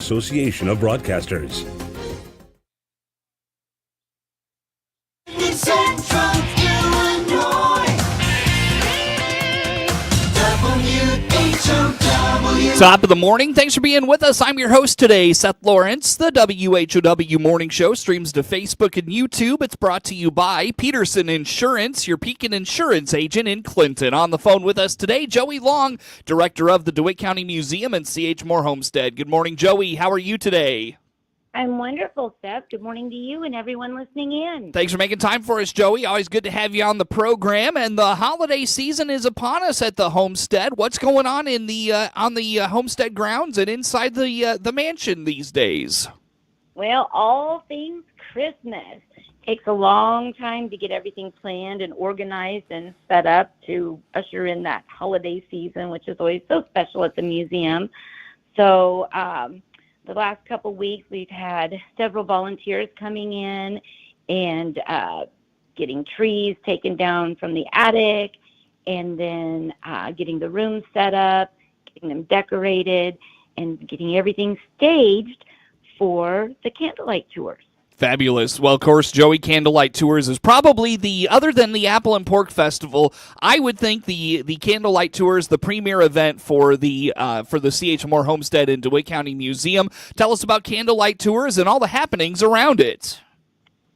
Association of Broadcasters. Central Illinois. WHOW. Top of the morning. Thanks for being with us. I'm your host today, Seth Lawrence. The WHOW Morning Show streams to Facebook and YouTube. It's brought to you by Peterson Insurance, your Pekin Insurance agent in Clinton. On the phone with us today, Joey Long, director of the DeWitt County Museum and C.H. Moore Homestead. Good morning, Joey. How are you today? I'm wonderful, Seth. Good morning to you and everyone listening in. Thanks for making time for us, Joey. Always good to have you on the program. And the holiday season is upon us at the Homestead. What's going on in the on the Homestead grounds and inside the mansion these days? Well, all things Christmas. Takes a long time to get everything planned and organized and set up to usher in that holiday season, which is always so special at the museum. So, the last couple weeks, we've had several volunteers coming in and getting trees taken down from the attic, and then getting the rooms set up, getting them decorated, and getting everything staged for the candlelight tours. Fabulous. Well, of course, Joey, Candlelight Tours is probably other than the Apple and Pork Festival, I would think the Candlelight Tours, the premier event for the C.H. Moore Homestead and DeWitt County Museum. Tell us about Candlelight Tours and all the happenings around it.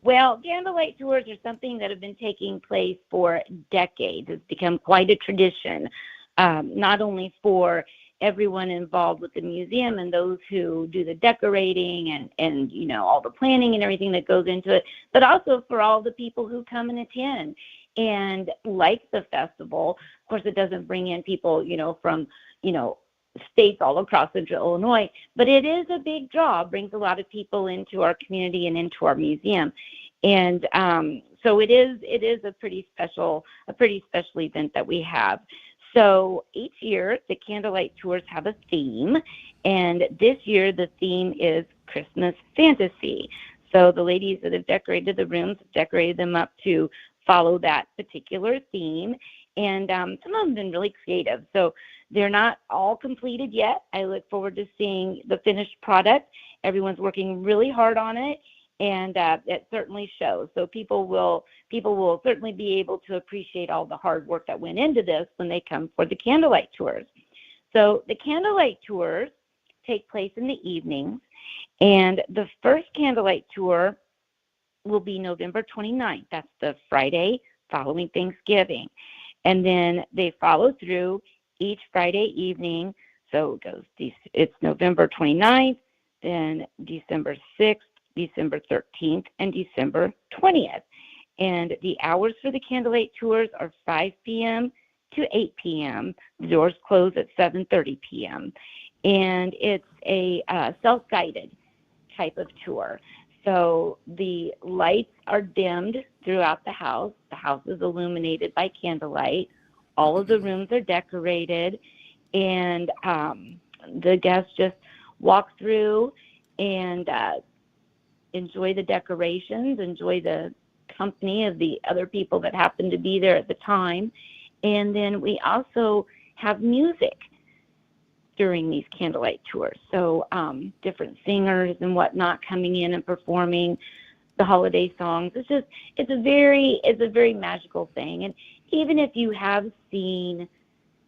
Well, candlelight tours are something that have been taking place for decades. It's become quite a tradition, not only for everyone involved with the museum and those who do the decorating and you know, all the planning and everything that goes into it, but also for all the people who come and attend. And like the festival, of course, it doesn't bring in people, you know, from, you know, states all across Central Illinois, but it is a big draw. It brings a lot of people into our community and into our museum. And so it is a pretty special event that we have. So each year, the candlelight tours have a theme, and this year the theme is Christmas fantasy. So the ladies that have decorated the rooms have decorated them up to follow that particular theme, and some of them have been really creative. So they're not all completed yet. I look forward to seeing the finished product. Everyone's working really hard on it, and it certainly shows. So people will certainly be able to appreciate all the hard work that went into this when they come for the candlelight tours. So the candlelight tours take place in the evenings, and the first candlelight tour will be November 29th. That's the Friday following Thanksgiving. And then they follow through each Friday evening. So it's November 29th, then December 6th, December 13th, and December 20th. And the hours for the candlelight tours are 5 p.m. to 8 p.m. The doors close at 7:30 p.m. And it's a self-guided type of tour. So the lights are dimmed throughout the house. The house is illuminated by candlelight. All of the rooms are decorated. And the guests just walk through and enjoy the decorations, enjoy the company of the other people that happen to be there at the time. And then we also have music during these candlelight tours. So different singers and whatnot coming in and performing the holiday songs. It's a very magical thing. And even if you have seen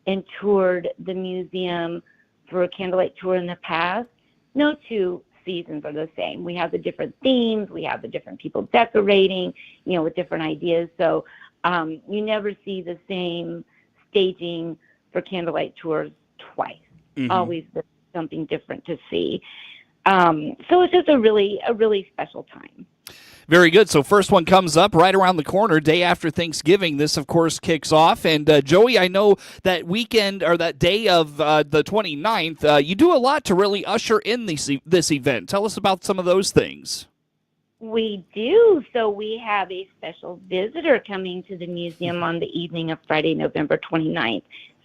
and toured the museum for a candlelight tour in the past, no two seasons are the same. We have the different themes, we have the different people decorating, you know, with different ideas. So you never see the same staging for candlelight tours twice. Mm-hmm. Always something different to see. So it's just a really special time. Very good. So first one comes up right around the corner, day after Thanksgiving. This, of course, kicks off. And Joey, I know that weekend or that day of the 29th, you do a lot to really usher in this event. Tell us about some of those things. We do. So we have a special visitor coming to the museum on the evening of Friday, November 29th.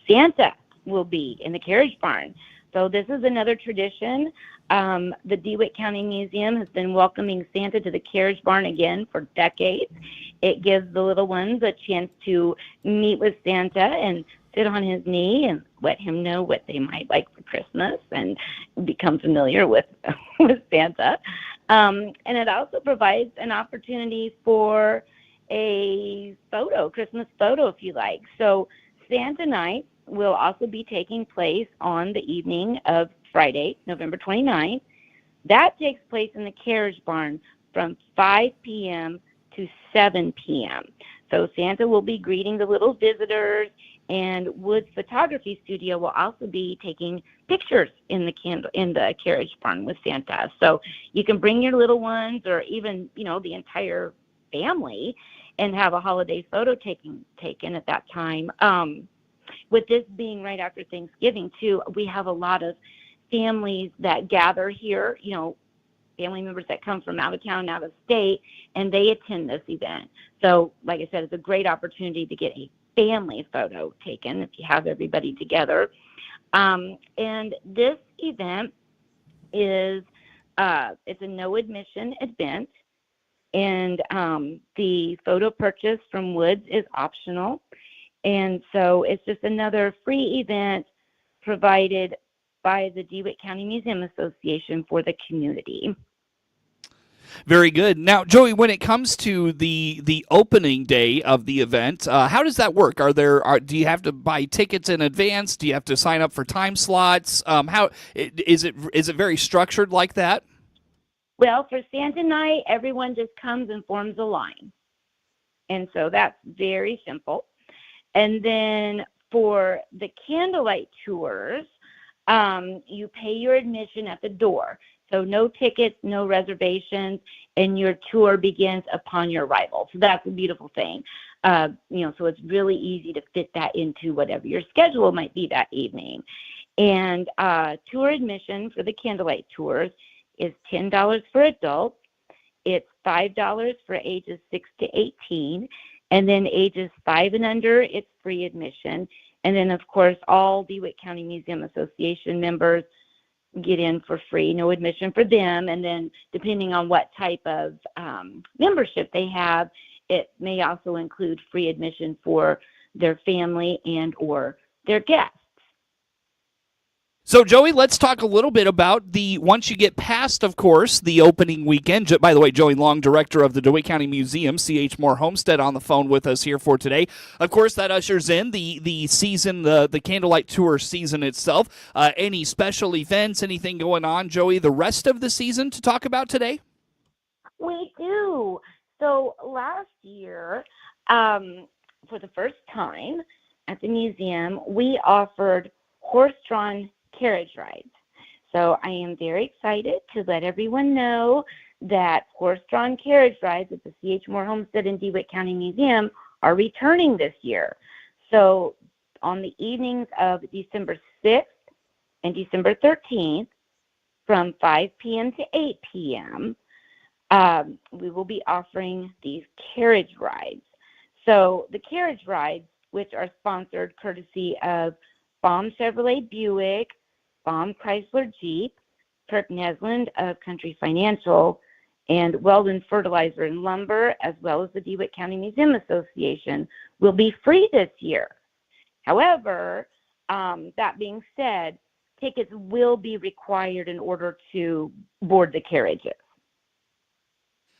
Santa will be in the carriage barn. So this is another tradition. The DeWitt County Museum has been welcoming Santa to the carriage barn again for decades. It gives the little ones a chance to meet with Santa and sit on his knee and let him know what they might like for Christmas and become familiar with Santa. And it also provides an opportunity for a Christmas photo if you like. So Santa night will also be taking place on the evening of Friday, November 29th. That takes place in the carriage barn from 5 p.m. to 7 p.m. So Santa will be greeting the little visitors, and Wood's Photography Studio will also be taking pictures in the carriage barn with Santa. So you can bring your little ones or even, the entire family and have a holiday photo taken at that time. With this being right after Thanksgiving, too, we have a lot of families that gather here, family members that come from out of town, out of state, and they attend this event. So, like I said, it's a great opportunity to get a family photo taken if you have everybody together. And this event is, it's a no admission event, and the photo purchase from Woods is optional. And so it's just another free event provided by the DeWitt County Museum Association for the community. Very good. Now, Joey, when it comes to the opening day of the event, how does that work? Do you have to buy tickets in advance? Do you have to sign up for time slots? How is it very structured like that? Well, for Santa night, everyone just comes and forms a line. And so that's very simple. And then for the candlelight tours, you pay your admission at the door. So no tickets, no reservations, and your tour begins upon your arrival. So that's a beautiful thing. So it's really easy to fit that into whatever your schedule might be that evening. And tour admission for the candlelight tours is $10 for adults. It's $5 for ages 6 to 18. And then ages 5 and under, it's free admission. And then, of course, all DeWitt County Museum Association members get in for free, no admission for them. And then depending on what type of membership they have, it may also include free admission for their family and or their guests. So, Joey, let's talk a little bit about once you get past, of course, the opening weekend. By the way, Joey Long, director of the DeWitt County Museum, C.H. Moore Homestead, on the phone with us here for today. Of course, that ushers in the season, the candlelight tour season itself. Any special events, anything going on, Joey, the rest of the season to talk about today? We do. So last year, for the first time at the museum, we offered horse-drawn carriage rides. So I am very excited to let everyone know that horse-drawn carriage rides at the C.H. Moore Homestead and DeWitt County Museum are returning this year. So on the evenings of December 6th and December 13th, from 5 p.m. to 8 p.m., we will be offering these carriage rides. So the carriage rides, which are sponsored courtesy of Baum Chevrolet Buick, Baum Chrysler Jeep, Kirk Nesland of Country Financial, and Weldon Fertilizer and Lumber, as well as the DeWitt County Museum Association, will be free this year. However, that being said, tickets will be required in order to board the carriages.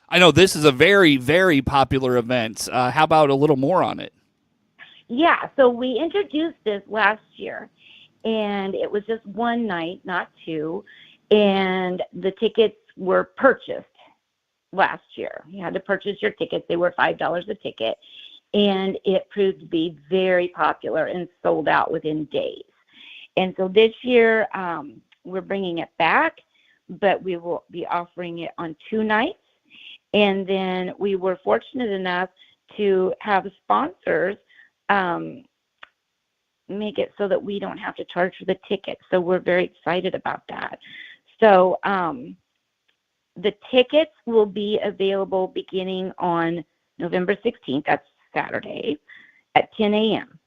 I know this is a very, very popular event. How about a little more on it? Yeah, so we introduced this last year, and it was just one night, not two, and the tickets were purchased last year. You had to purchase your tickets. They were $5 a ticket, and it proved to be very popular and sold out within days. And so this year, we're bringing it back, but we will be offering it on 2 nights, And then we were fortunate enough to have sponsors make it so that we don't have to charge for the ticket. So we're very excited about that. So the tickets will be available beginning on November 16th, that's Saturday, at 10 a.m.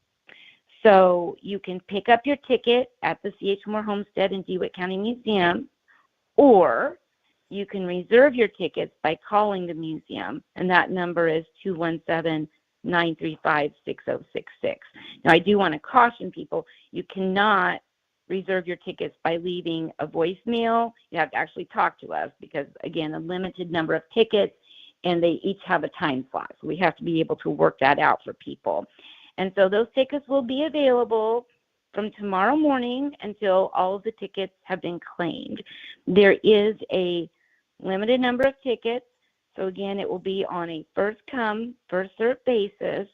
So you can pick up your ticket at the C.H. Moore Homestead and DeWitt County Museum, or you can reserve your tickets by calling the museum, and that number is 217-935-6066. Now, I do want to caution people, you cannot reserve your tickets by leaving a voicemail. You have to actually talk to us because, again, a limited number of tickets, and they each have a time slot. So we have to be able to work that out for people. And so those tickets will be available from tomorrow morning until all of the tickets have been claimed. There is a limited number of tickets. So again, it will be on a first come, first served basis.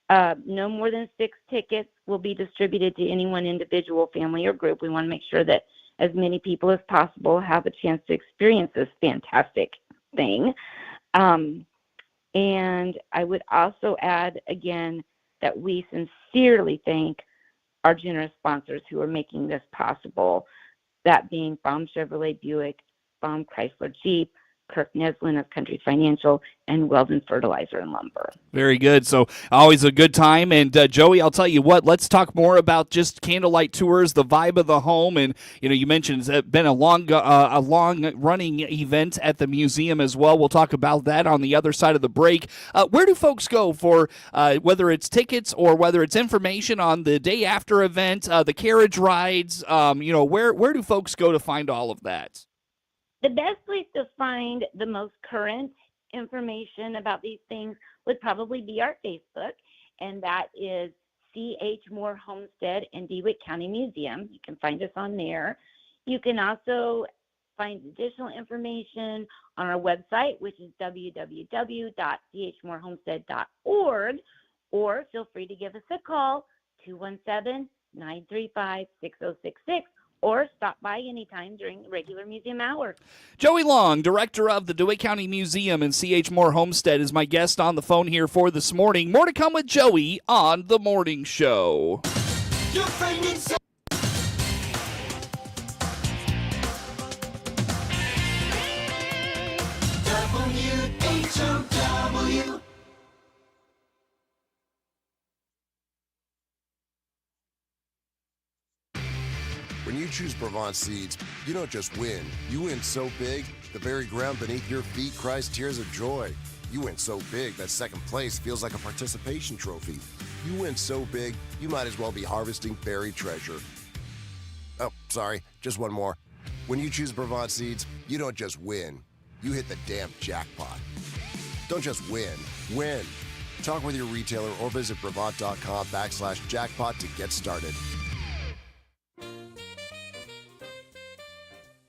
No more than 6 tickets will be distributed to any one individual, family, or group. We want to make sure that as many people as possible have a chance to experience this fantastic thing. And I would also add, again, that we sincerely thank our generous sponsors who are making this possible, that being Baum Chevrolet Buick, Baum Chrysler Jeep, Kirk Neslin of Country Financial, and Weldon Fertilizer and Lumber. Very good. So always a good time. And Joey, I'll tell you what, let's talk more about just candlelight tours, the vibe of the home. And, you mentioned it's been a long running event at the museum as well. We'll talk about that on the other side of the break. Where do folks go for whether it's tickets or whether it's information on the day after event, the carriage rides, where do folks go to find all of that? The best place to find the most current information about these things would probably be our Facebook, and that is C.H. Moore Homestead and DeWitt County Museum. You can find us on there. You can also find additional information on our website, which is www.chmoorehomestead.org, or feel free to give us a call, 217-935-6066. or stop by anytime during regular museum hours. Joey Long, director of the DeWitt County Museum and C.H. Moore Homestead, is my guest on the phone here for this morning. More to come with Joey on The Morning Show. Your friend is WHOW. When you choose Brevant seeds, you don't just win. You win so big, the very ground beneath your feet cries tears of joy. You win so big that second place feels like a participation trophy. You win so big, you might as well be harvesting buried treasure. Oh, sorry, just one more. When you choose Brevant seeds, you don't just win. You hit the damn jackpot. Don't just win. Talk with your retailer or visit Brevant.com/jackpot to get started.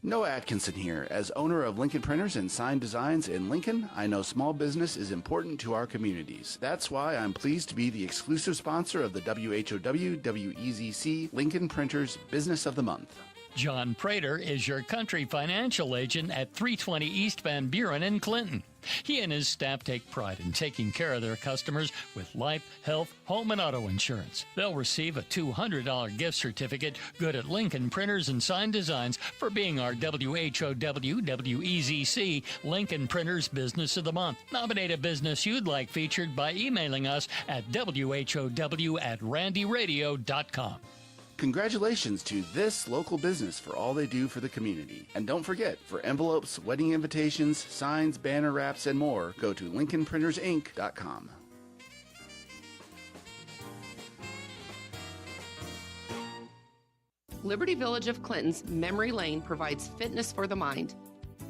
Noah Atkinson here. As owner of Lincoln Printers and Sign Designs in Lincoln, I know small business is important to our communities. That's why I'm pleased to be the exclusive sponsor of the WHOW WEZC Lincoln Printers Business of the Month. John Prater is your country financial agent at 320 East Van Buren in Clinton. He and his staff take pride in taking care of their customers with life, health, home, and auto insurance. They'll receive a $200 gift certificate good at Lincoln Printers and Sign Designs for being our WHOW WEZC Lincoln Printers Business of the Month. Nominate a business you'd like featured by emailing us at whow@randyradio.com. Congratulations to this local business for all they do for the community. And don't forget, for envelopes, wedding invitations, signs, banner wraps, and more, go to LincolnPrintersInc.com. Liberty Village of Clinton's Memory Lane provides fitness for the mind.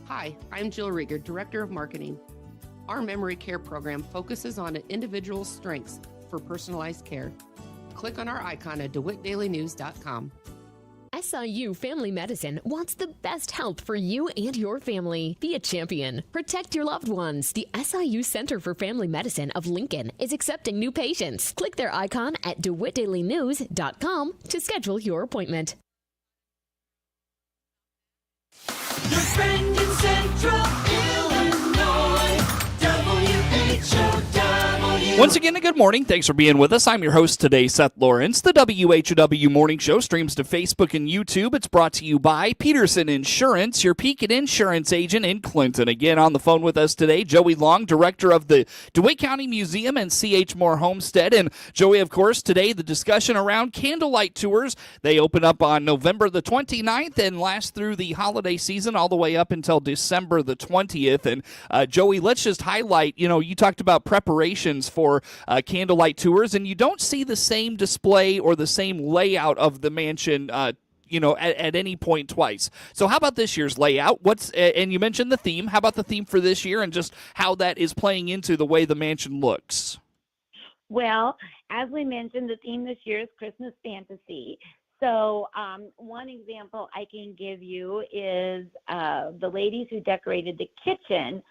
Hi, I'm Jill Rieger, Director of Marketing. Our memory care program focuses on an individual's strengths for personalized care. Click on our icon at DeWittDailyNews.com. SIU Family Medicine wants the best health for you and your family. Be a champion. Protect your loved ones. The SIU Center for Family Medicine of Lincoln is accepting new patients. Click their icon at DeWittDailyNews.com to schedule your appointment. Your friend in Central Illinois. Once again, a good morning. Thanks for being with us. I'm your host today, Seth Lawrence. The WHOW Morning Show streams to Facebook and YouTube. It's brought to you by Peterson Insurance, your Pekin Insurance agent in Clinton. Again, on the phone with us today, Joey Long, director of the DeWitt County Museum and C.H. Moore Homestead. And Joey, of course, today the discussion around candlelight tours. They open up on November the 29th and last through the holiday season all the way up until December the 20th. And Joey, let's just highlight, you talked about preparations for candlelight tours, and you don't see the same display or the same layout of the mansion at any point twice. So how about this year's layout? And you mentioned the theme. How about the theme for this year and just how that is playing into the way the mansion looks? Well, as we mentioned, the theme this year is Christmas fantasy. So one example I can give you is the ladies who decorated the kitchen.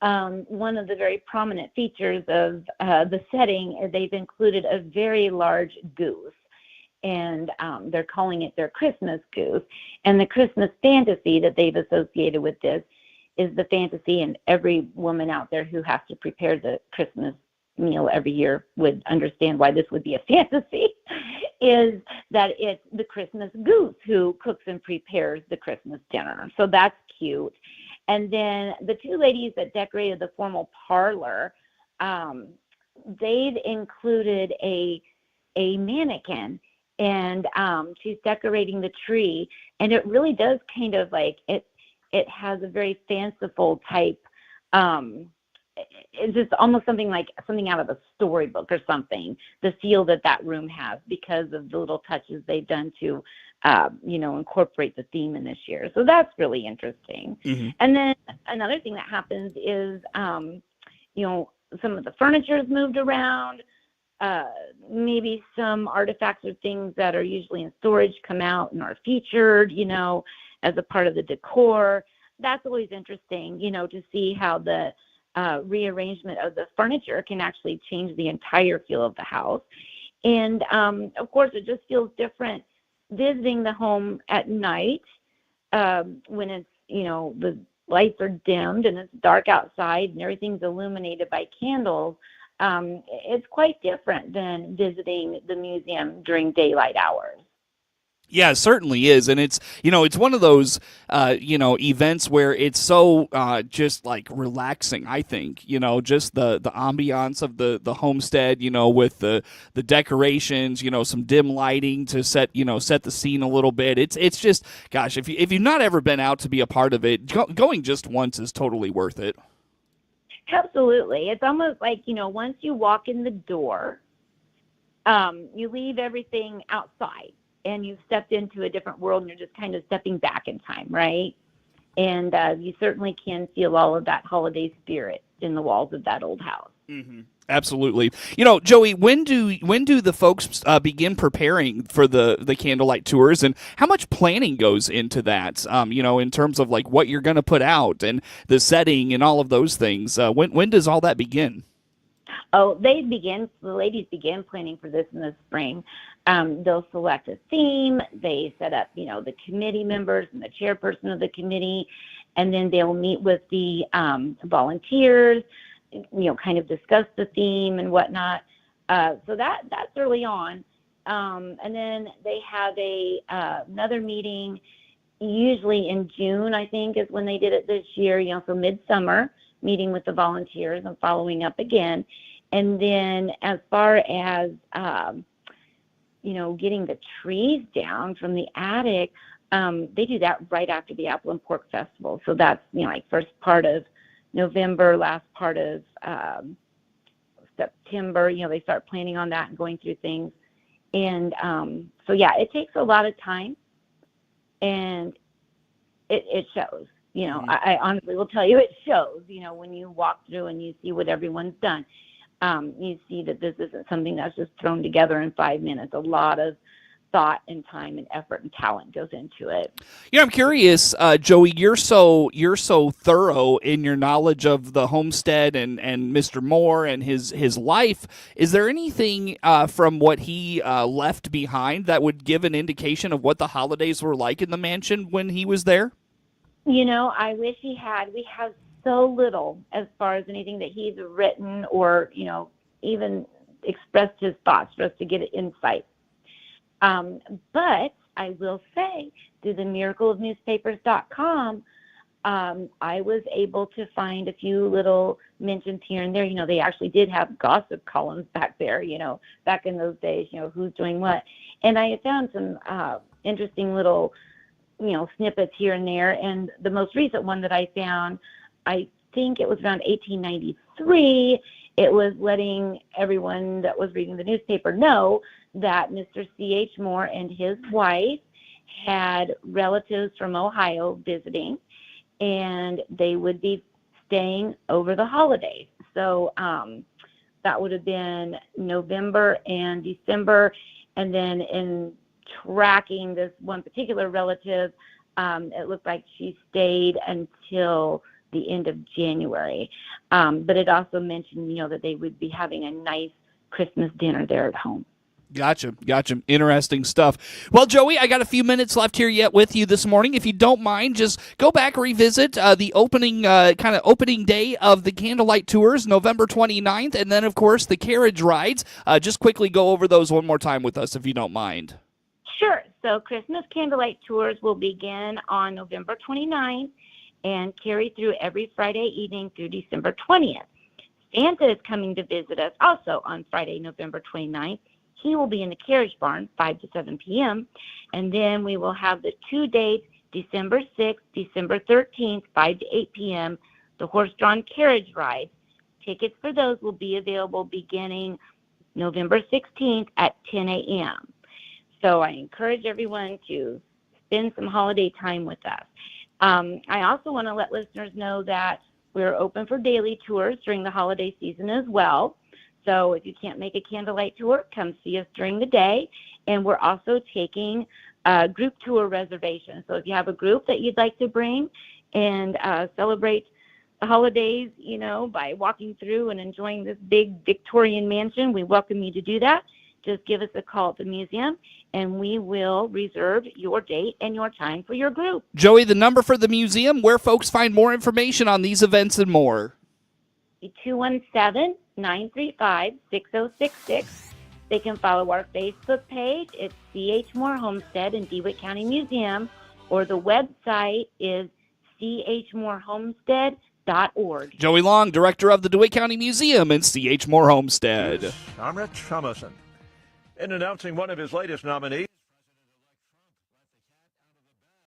One of the very prominent features of the setting is they've included a very large goose, and they're calling it their Christmas goose. And the Christmas fantasy that they've associated with this is the fantasy, and every woman out there who has to prepare the Christmas meal every year would understand why this would be a fantasy, is that it's the Christmas goose who cooks and prepares the Christmas dinner. So that's cute. And then the two ladies that decorated the formal parlor, they've included a mannequin, and she's decorating the tree, and it really does kind of like it has a very fanciful type. It's just almost something out of a storybook or something, the feel that room has because of the little touches they've done to incorporate the theme in this year. So that's really interesting. Mm-hmm. And then another thing that happens is, some of the furniture is moved around. Maybe some artifacts or things that are usually in storage come out and are featured, as a part of the decor. That's always interesting, to see how the rearrangement of the furniture can actually change the entire feel of the house. And, of course, it just feels different visiting the home at night when it's, the lights are dimmed and it's dark outside and everything's illuminated by candles. It's quite different than visiting the museum during daylight hours. Yeah, it certainly is. And it's, it's one of those, events where it's so just like relaxing, I think, just the ambiance of the homestead, with the decorations, some dim lighting to set the scene a little bit. It's just, gosh, if you've not ever been out to be a part of it, going just once is totally worth it. Absolutely. It's almost like, once you walk in the door, you leave everything outside. And you've stepped into a different world, and you're just kind of stepping back in time, right? And you certainly can feel all of that holiday spirit in the walls of that old house. Mm-hmm. Absolutely. Joey, when do the folks begin preparing for the candlelight tours, and how much planning goes into that? In terms of like what you're going to put out and the setting and all of those things. When does all that begin? Oh, the ladies begin planning for this in the spring. They'll select a theme. They set up, the committee members and the chairperson of the committee, and then they'll meet with the volunteers, kind of discuss the theme and whatnot. So that's early on. And then they have another meeting, usually in June, I think, is when they did it this year, for midsummer, meeting with the volunteers and following up again. And then as far as, getting the trees down from the attic, they do that right after the Apple and Pork Festival. So that's, first part of November, last part of September, they start planning on that and going through things. And it takes a lot of time, and it shows. I honestly will tell you it shows, when you walk through and you see what everyone's done. You see that this isn't something that's just thrown together in 5 minutes. A lot of thought and time and effort and talent goes into it. I'm curious, Joey, you're so thorough in your knowledge of the homestead and Mr. Moore and his life. Is there anything from what he left behind that would give an indication of what the holidays were like in the mansion when he was there? I wish he had. We have so little as far as anything that he's written or, even expressed his thoughts for us to get an insight. But I will say, through the miracle of newspapers.com, I was able to find a few little mentions here and there. You know, they actually did have gossip columns back there, you know, back in those days, you know, who's doing what. And I found some interesting little, you know, snippets here and there. And the most recent one that I found, I think it was around 1893. It was letting everyone that was reading the newspaper know that Mr. C.H. Moore and his wife had relatives from Ohio visiting, and they would be staying over the holidays. So that would have been November and December. And then in tracking this one particular relative, it looked like she stayed until the end of January. But it also mentioned, you know, that they would be having a nice Christmas dinner there at home. Gotcha. Interesting stuff. Well, Joey, I got a few minutes left here yet with you this morning. If you don't mind, just go back, revisit the opening day of the candlelight tours, November 29th, and then, of course, the carriage rides. Just quickly go over those one more time with us, if you don't mind. Sure. So Christmas candlelight tours will begin on November 29th and carry through every Friday evening through December 20th. Santa is coming to visit us also on Friday, November 29th. He will be in the carriage barn 5 to 7 p.m. And then we will have the 2 dates, December 6th, December 13th, 5 to 8 p.m., the horse-drawn carriage ride. Tickets for those will be available beginning November 16th at 10 a.m. So I encourage everyone to spend some holiday time with us. I also want to let listeners know that we're open for daily tours during the holiday season as well. So if you can't make a candlelight tour, come see us during the day. And we're also taking group tour reservations. So if you have a group that you'd like to bring and celebrate the holidays, you know, by walking through and enjoying this big Victorian mansion, we welcome you to do that. Just give us a call at the museum, and we will reserve your date and your time for your group. Joey, the number for the museum, where folks find more information on these events and more. 217-935-6066. They can follow our Facebook page. It's C.H. Moore Homestead and DeWitt County Museum, or the website is chmoorehomestead.org. Joey Long, director of the DeWitt County Museum and C.H. Moore Homestead. I'm Rich Thomason. In announcing one of his latest nominees,